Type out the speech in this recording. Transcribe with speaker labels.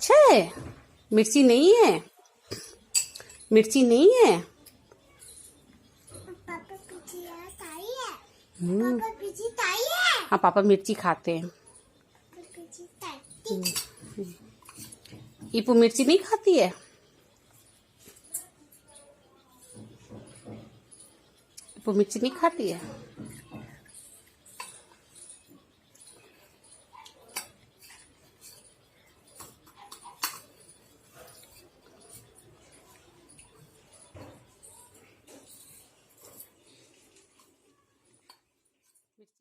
Speaker 1: अच्छा है, मिर्ची नहीं है, मिर्ची नहीं है।
Speaker 2: पापा मिर्ची ताई है। पापा मिर्ची ताई है।
Speaker 1: हाँ पापा मिर्ची खाते हैं।
Speaker 2: मिर्ची ताई।
Speaker 1: ईपू मिर्ची नहीं खाती है। ईपू मिर्ची नहीं खाती है।